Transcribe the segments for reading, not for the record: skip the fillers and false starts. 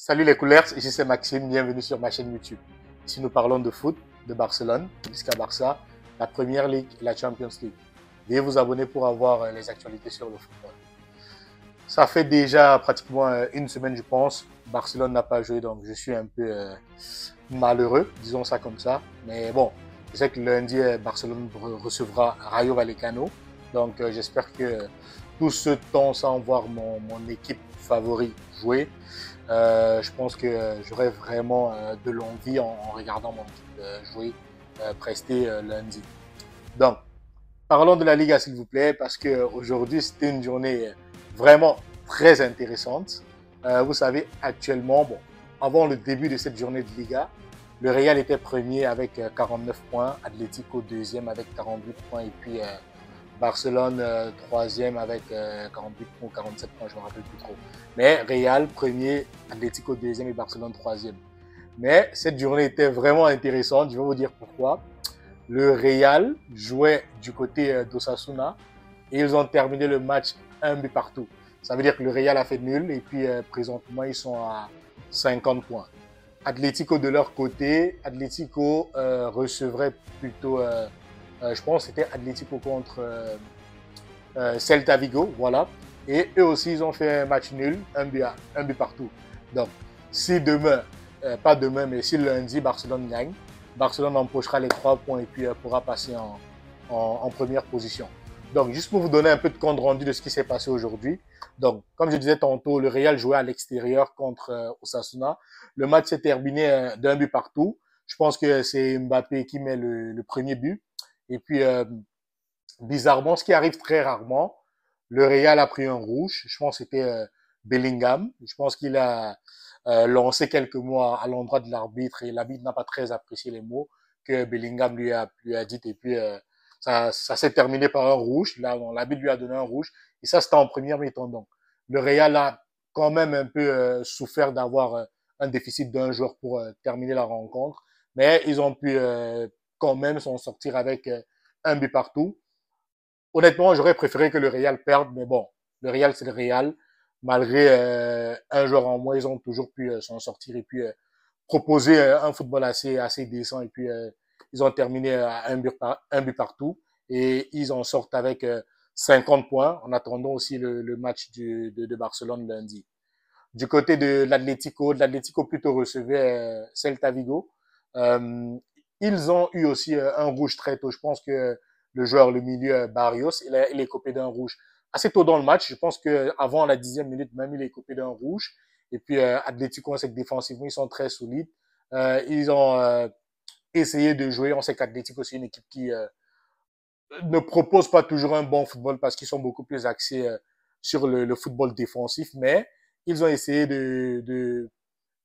Salut les couleurs, ici c'est Maxime, bienvenue sur ma chaîne YouTube. Ici nous parlons de foot, de Barcelone, jusqu'à Barça, la Première Ligue et la Champions League. Veuillez vous abonner pour avoir les actualités sur le football. Ça fait déjà pratiquement une semaine je pense, Barcelone n'a pas joué donc je suis un peu malheureux, disons ça comme ça. Mais bon, je sais que lundi Barcelone recevra Rayo Vallecano, donc j'espère que tout ce temps sans voir mon équipe favori jouer, je pense que j'aurai vraiment de l'envie en regardant mon équipe jouer, prester lundi. Donc, parlons de la Liga s'il vous plaît, parce qu'aujourd'hui c'était une journée vraiment très intéressante. Vous savez, actuellement, bon, avant le début de cette journée de Liga, le Real était premier avec 49 points, Atlético deuxième avec 48 points et puis Barcelone troisième avec 48 points ou 47 points, je ne me rappelle plus trop. Mais Real premier, Atlético deuxième et Barcelone troisième. Mais cette journée était vraiment intéressante, je vais vous dire pourquoi. Le Real jouait du côté d'Osasuna et ils ont terminé le match un but partout. Ça veut dire que le Real a fait nul et puis présentement ils sont à 50 points. Atlético de leur côté, Atlético recevrait plutôt, je pense que c'était Atlético contre Celta Vigo, voilà. Et eux aussi ils ont fait un match nul, un but partout. Donc si demain, pas demain mais si lundi Barcelone gagne, Barcelone empochera les 3 points et puis pourra passer en première position. Donc, juste pour vous donner un peu de compte rendu de ce qui s'est passé aujourd'hui. Donc, comme je disais tantôt, le Real jouait à l'extérieur contre Osasuna. Le match s'est terminé d'un but partout. Je pense que c'est Mbappé qui met le premier but. Et puis, bizarrement, ce qui arrive très rarement, le Real a pris un rouge. Je pense que c'était Bellingham. Je pense qu'il a lancé quelques mots à l'endroit de l'arbitre et l'arbitre n'a pas très apprécié les mots que Bellingham lui a dit. Et puis, ça s'est terminé par un rouge. Là, l'arbitre lui a donné un rouge. Et ça, c'était en première mi-temps. Donc, le Real a quand même un peu souffert d'avoir un déficit d'un joueur pour terminer la rencontre. Mais ils ont pu quand même s'en sortir avec un but partout. Honnêtement, j'aurais préféré que le Real perde. Mais bon, le Real, c'est le Real. Malgré un joueur en moins, ils ont toujours pu s'en sortir et puis proposer un football assez décent. Et puis, ils ont terminé à un but partout et ils en sortent avec 50 points en attendant aussi le match de Barcelone lundi. Du côté de l'Atlético plutôt recevait Celta Vigo. Euh, Ils ont eu aussi un rouge très tôt. Je pense que le joueur, le milieu Barrios, il est copé d'un rouge assez tôt dans le match. Je pense que avant la 10e minute, même il est copé d'un rouge. Et puis Atlético, on sait que défensivement, ils sont très solides. Ils ont essayé de jouer. On sait qu'Atlético, c'est une équipe qui ne propose pas toujours un bon football parce qu'ils sont beaucoup plus axés sur le football défensif. Mais ils ont essayé de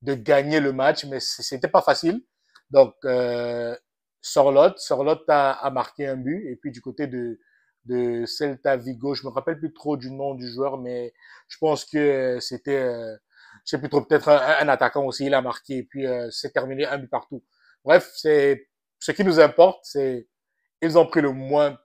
gagner le match, mais c'était pas facile. Donc, Sorloth a marqué un but. Et puis, du côté de Celta Vigo, je me rappelle plus trop du nom du joueur, mais je pense que c'était, je sais plus trop, peut-être un attaquant aussi, il a marqué. Et puis, c'est terminé un but partout. Bref, c'est ce qui nous importe, c'est ils ont pris le moins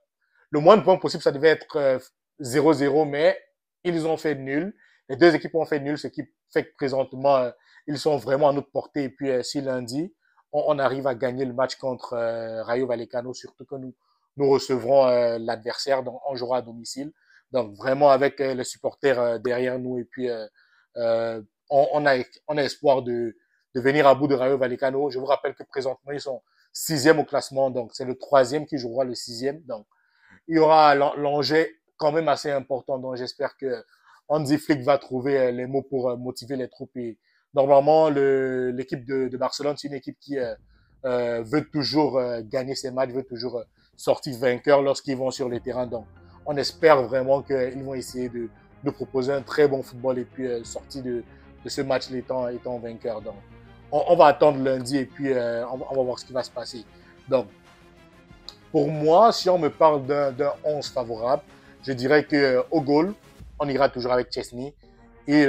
de points possible, ça devait être 0-0, mais ils ont fait nul. Les deux équipes ont fait nul, ce qui fait que présentement, ils sont vraiment à notre portée. Et puis, si lundi, on arrive à gagner le match contre Rayo Vallecano, surtout que nous recevrons l'adversaire, donc on jouera à domicile. Donc, vraiment avec les supporters derrière nous. Et puis, on a espoir de venir à bout de Rayo Vallecano. Je vous rappelle que présentement, ils sont sixième au classement, donc c'est le troisième qui jouera le sixième. Donc, il y aura l'enjeu quand même assez important. Donc, j'espère que Hansi Flick va trouver les mots pour motiver les troupes. Et normalement, l'équipe de Barcelone, c'est une équipe qui veut toujours gagner ses matchs, veut toujours sortir vainqueur lorsqu'ils vont sur le terrain. Donc, on espère vraiment qu'ils vont essayer de proposer un très bon football et puis sortir de ce match étant vainqueur. Donc, on va attendre lundi et puis on va voir ce qui va se passer. Donc, pour moi, si on me parle d'un 11 favorable, je dirais que au goal, on ira toujours avec Chesney. Il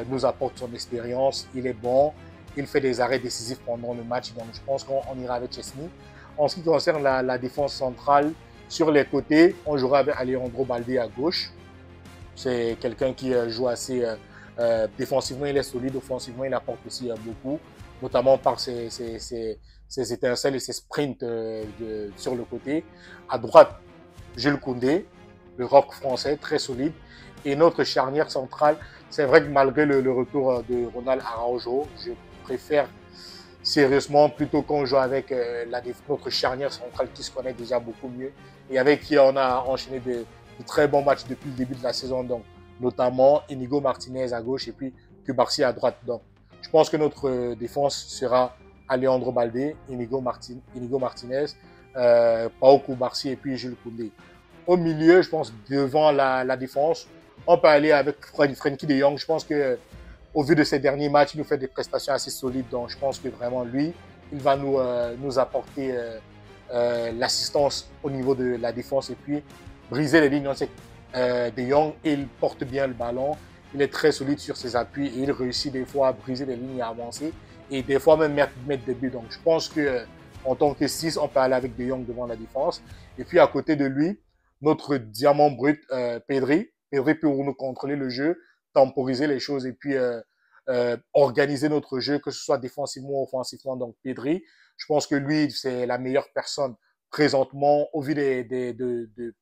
nous apporte son expérience, il est bon, il fait des arrêts décisifs pendant le match, donc je pense qu'on ira avec Chesney. En ce qui concerne la défense centrale, sur les côtés, on jouera avec Alejandro Balde à gauche. C'est quelqu'un qui joue assez Défensivement, il est solide. Offensivement, il apporte aussi beaucoup, notamment par ses étincelles et ses sprints sur le côté. À droite, Jules Koundé, le rock français, très solide. Et notre charnière centrale, c'est vrai que malgré le retour de Ronald Araujo, je préfère sérieusement plutôt qu'on joue avec notre charnière centrale qui se connaît déjà beaucoup mieux et avec qui on a enchaîné de très bons matchs depuis le début de la saison, donc notamment Inigo Martinez à gauche et puis Cubarsí à droite. Donc, je pense que notre défense sera Alejandro Balde, Inigo Martinez, Pau Cubarsí et puis Jules Koundé. Au milieu, je pense devant la défense, on peut aller avec Frenkie de Jong. Je pense que au vu de ses derniers matchs, il nous fait des prestations assez solides. Donc, je pense que vraiment, lui, il va nous apporter l'assistance au niveau de la défense et puis briser les lignes. On sait que De Jong, il porte bien le ballon. Il est très solide sur ses appuis et il réussit des fois à briser les lignes et à avancer et des fois même mettre des buts. Donc, je pense que en tant que 6, on peut aller avec De Jong devant la défense. Et puis, à côté de lui, notre diamant brut, Pedri. Pedri pour nous contrôler le jeu, temporiser les choses et puis organiser notre jeu, que ce soit défensivement ou offensivement. Donc, Pedri, je pense que lui, c'est la meilleure personne présentement au vu de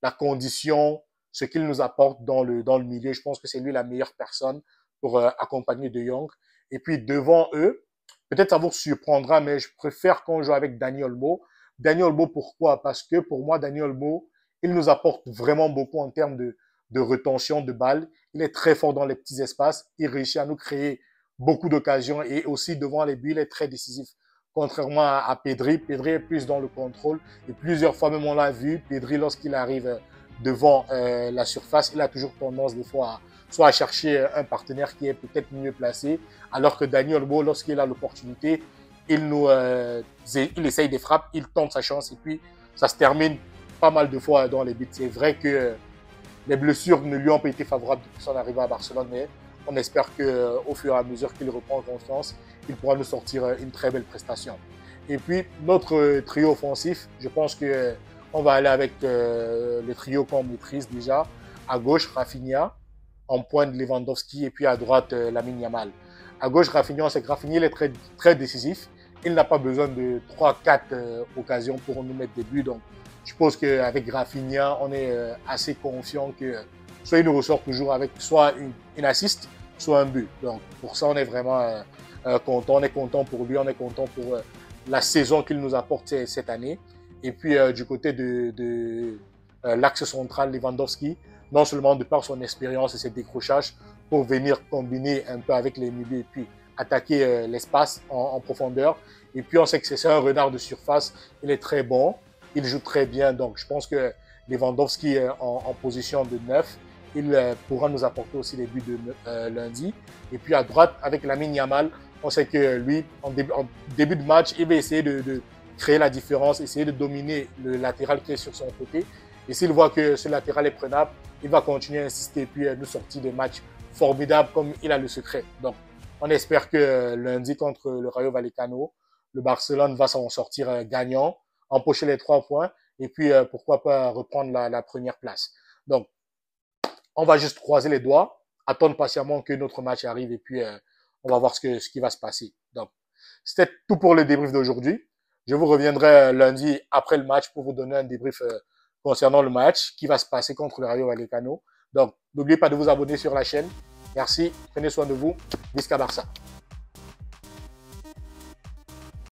la condition, ce qu'il nous apporte dans le milieu. Je pense que c'est lui la meilleure personne pour accompagner De Jong. Et puis, devant eux, peut-être ça vous surprendra, mais je préfère qu'on joue avec Dani Olmo. Dani Olmo, pourquoi? Parce que pour moi, Dani Olmo, il nous apporte vraiment beaucoup en termes de retention de balles. Il est très fort dans les petits espaces. Il réussit à nous créer beaucoup d'occasions et aussi devant les buts, il est très décisif. Contrairement à Pedri, Pedri est plus dans le contrôle et plusieurs fois même on l'a vu, Pedri lorsqu'il arrive devant la surface, il a toujours tendance des fois soit à chercher un partenaire qui est peut-être mieux placé, alors que Dani Olmo, lorsqu'il a l'opportunité, il essaye des frappes, il tente sa chance et puis ça se termine pas mal de fois dans les buts. C'est vrai que les blessures ne lui ont pas été favorables depuis son arrivée à Barcelone, mais on espère qu'au fur et à mesure qu'il reprend confiance, il pourra nous sortir une très belle prestation. Et puis, notre trio offensif, je pense qu'on va aller avec le trio qu'on maîtrise déjà. À gauche, Rafinha, en pointe Lewandowski, et puis à droite, Lamine Yamal. À gauche, Rafinha, c'est que Rafinha, il est très, très décisif. Il n'a pas besoin de 3-4 occasions pour nous mettre des buts. Donc, je pense qu'avec Rafinha, on est assez confiant que soit il nous ressort toujours avec soit une assist, soit un but. Donc, pour ça, on est vraiment content. On est content pour lui, on est content pour la saison qu'il nous apporte cette année. Et puis, du côté de l'axe central, Lewandowski, non seulement de par son expérience et ses décrochages, pour venir combiner un peu avec les milieux et puis attaquer l'espace en profondeur. Et puis, on sait que c'est un renard de surface. Il est très bon. Il joue très bien. Donc, je pense que Lewandowski en position de 9, il pourra nous apporter aussi les buts de lundi. Et puis, à droite, avec Lamine Yamal, on sait que lui, en début de match, il va essayer de créer la différence, essayer de dominer le latéral qui est sur son côté. Et s'il voit que ce latéral est prenable, il va continuer à insister et puis nous sortir des matchs formidables comme il a le secret. Donc, on espère que lundi contre le Rayo Vallecano, le Barcelone va s'en sortir gagnant, empocher les 3 points et puis pourquoi pas reprendre la première place. Donc, on va juste croiser les doigts, attendre patiemment que notre match arrive et puis on va voir ce qui va se passer. Donc, c'était tout pour le débrief d'aujourd'hui. Je vous reviendrai lundi après le match pour vous donner un débrief concernant le match qui va se passer contre le Rayo Vallecano. Donc, n'oubliez pas de vous abonner sur la chaîne. Merci, prenez soin de vous. Visca Barça.